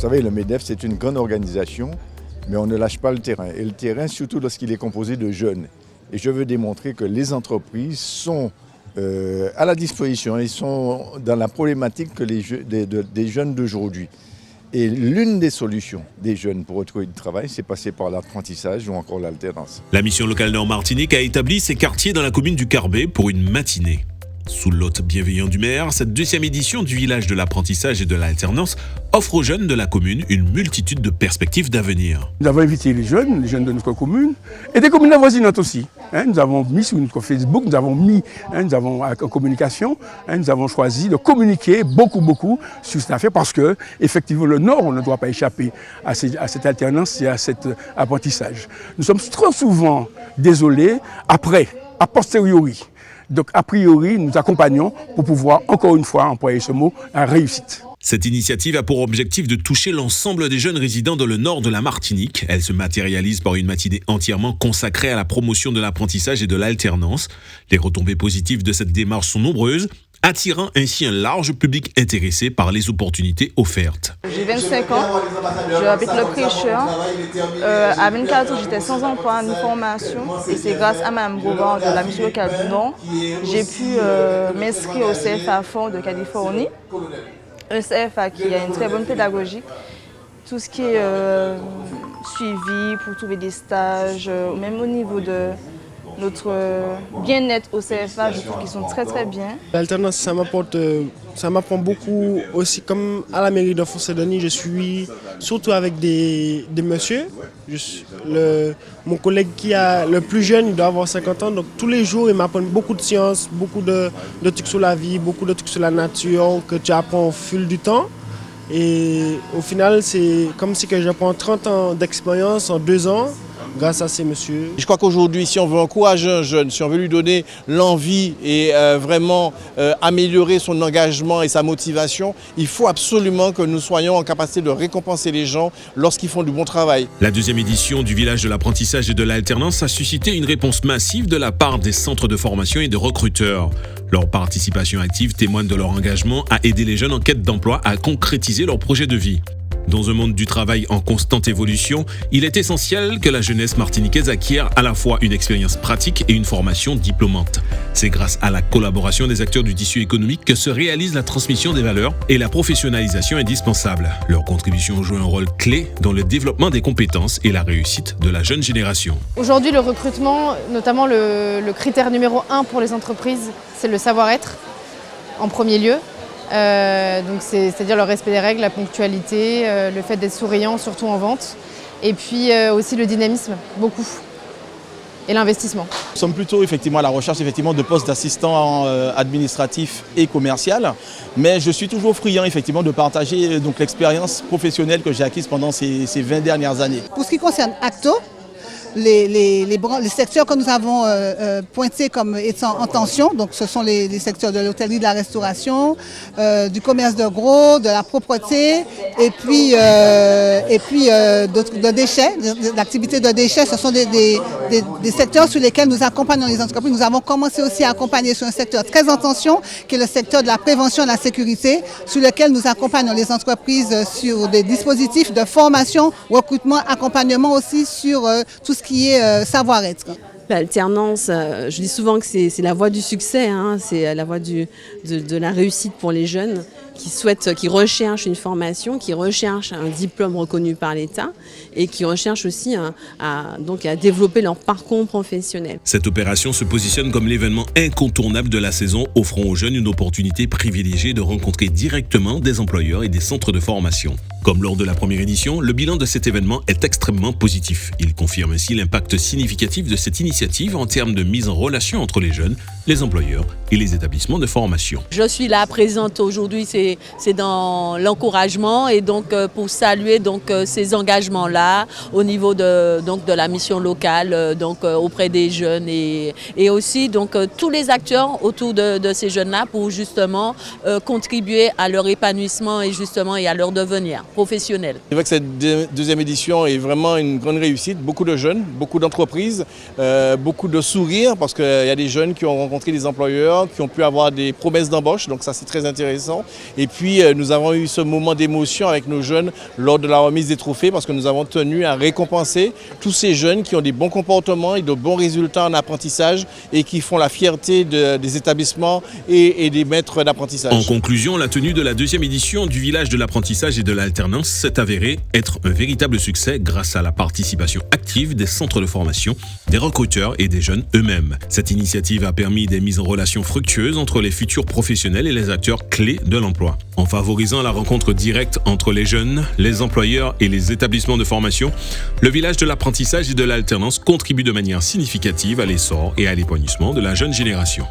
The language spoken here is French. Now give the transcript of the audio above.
savez, le MEDEF, c'est une grande organisation, mais on ne lâche pas le terrain. Et le terrain, surtout lorsqu'il est composé de jeunes. Et je veux démontrer que les entreprises sont à la disposition, ils sont dans la problématique que des jeunes d'aujourd'hui. Et l'une des solutions des jeunes pour retrouver du travail, c'est passer par l'apprentissage ou encore l'alternance. La mission locale Nord-Martinique a établi ses quartiers dans la commune du Carbet pour une matinée. Sous l'hôte bienveillant du maire, cette deuxième édition du village de l'apprentissage et de l'alternance offre aux jeunes de la commune une multitude de perspectives d'avenir. Nous avons invité les jeunes de notre commune et des communes avoisinantes aussi. Nous avons mis sur notre Facebook, nous avons en communication, nous avons choisi de communiquer beaucoup sur cette affaire parce que effectivement le Nord ne doit pas échapper à cette alternance et à cet apprentissage. Nous sommes trop souvent désolés après, a posteriori. Donc, a priori, nous accompagnons pour pouvoir, encore une fois, employer ce mot, à réussite. Cette initiative a pour objectif de toucher l'ensemble des jeunes résidents dans le nord de la Martinique. Elle se matérialise par une matinée entièrement consacrée à la promotion de l'apprentissage et de l'alternance. Les retombées positives de cette démarche sont nombreuses, attirant ainsi un large public intéressé par les opportunités offertes. J'ai 25 ans, j'habite le Prêcheur. À 24 ans, j'étais sans emploi ni formation et c'est grâce à Mme Gauvin de la mission locale du Nord, j'ai pu m'inscrire au CFA Fort de Californie. Un CFA qui a une très bonne pédagogie, tout ce qui est suivi pour trouver des stages, même au niveau de notre bien-être au CFA, je trouve qu'ils sont très bien. L'alternance, ça m'apprend beaucoup aussi, comme à la mairie de Fos-Saint-Denis, je suis surtout avec des messieurs. Mon collègue qui a le plus jeune, il doit avoir 50 ans, donc tous les jours, il m'apprend beaucoup de sciences, beaucoup de trucs sur la vie, beaucoup de trucs sur la nature que tu apprends au fil du temps. Et au final, c'est comme si j'apprends 30 ans d'expérience en 2 ans. Grâce à ces messieurs. Je crois qu'aujourd'hui, si on veut encourager un jeune, si on veut lui donner l'envie et vraiment améliorer son engagement et sa motivation, il faut absolument que nous soyons en capacité de récompenser les gens lorsqu'ils font du bon travail. La deuxième édition du village de l'apprentissage et de l'alternance a suscité une réponse massive de la part des centres de formation et de recruteurs. Leur participation active témoigne de leur engagement à aider les jeunes en quête d'emploi à concrétiser leur projet de vie. Dans un monde du travail en constante évolution, il est essentiel que la jeunesse martiniquaise acquiert à la fois une expérience pratique et une formation diplômante. C'est grâce à la collaboration des acteurs du tissu économique que se réalise la transmission des valeurs et la professionnalisation indispensable. Leur contribution joue un rôle clé dans le développement des compétences et la réussite de la jeune génération. Aujourd'hui, le recrutement, notamment le critère numéro 1 pour les entreprises, c'est le savoir-être en premier lieu. Donc c'est-à-dire le respect des règles, la ponctualité, le fait d'être souriant, surtout en vente, et puis aussi le dynamisme, beaucoup, et l'investissement. Nous sommes plutôt effectivement à la recherche de postes d'assistant administratif et commercial, mais je suis toujours friand effectivement de partager l'expérience professionnelle que j'ai acquise pendant ces 20 dernières années. Pour ce qui concerne Acto, les secteurs que nous avons pointés comme étant en tension, donc ce sont les secteurs de l'hôtellerie, de la restauration, du commerce de gros, de la propreté, et puis de déchets, l'activité de déchets. Ce sont des secteurs sur lesquels nous accompagnons les entreprises. Nous avons commencé aussi à accompagner sur un secteur très en tension, qui est le secteur de la prévention et de la sécurité, sur lequel nous accompagnons les entreprises sur des dispositifs de formation, recrutement, accompagnement aussi sur tout ce qui est savoir-être. L'alternance, je dis souvent que c'est la voie du succès, c'est la voie de la réussite pour les jeunes qui recherchent une formation, qui recherchent un diplôme reconnu par l'État et qui recherchent aussi à développer leur parcours professionnel. Cette opération se positionne comme l'événement incontournable de la saison, offrant aux jeunes une opportunité privilégiée de rencontrer directement des employeurs et des centres de formation. Comme lors de la première édition, le bilan de cet événement est extrêmement positif. Il confirme ainsi l'impact significatif de cette initiative en termes de mise en relation entre les jeunes, les employeurs et les établissements de formation. Je suis là présente aujourd'hui, c'est dans l'encouragement et donc pour saluer ces engagements-là au niveau de la mission locale auprès des jeunes et aussi tous les acteurs autour de ces jeunes-là pour justement contribuer à leur épanouissement et à leur devenir. professionnelle. C'est vrai que cette deuxième édition est vraiment une grande réussite. Beaucoup de jeunes, beaucoup d'entreprises, beaucoup de sourires parce qu'il y a des jeunes qui ont rencontré des employeurs, qui ont pu avoir des promesses d'embauche, donc ça c'est très intéressant. Et puis nous avons eu ce moment d'émotion avec nos jeunes lors de la remise des trophées parce que nous avons tenu à récompenser tous ces jeunes qui ont des bons comportements et de bons résultats en apprentissage et qui font la fierté des établissements et des maîtres d'apprentissage. En conclusion, la tenue de la deuxième édition du village de l'apprentissage et de l'alternance s'est avérée être un véritable succès grâce à la participation active des centres de formation, des recruteurs et des jeunes eux-mêmes. Cette initiative a permis des mises en relation fructueuses entre les futurs professionnels et les acteurs clés de l'emploi. En favorisant la rencontre directe entre les jeunes, les employeurs et les établissements de formation, le village de l'apprentissage et de l'alternance contribue de manière significative à l'essor et à l'épanouissement de la jeune génération.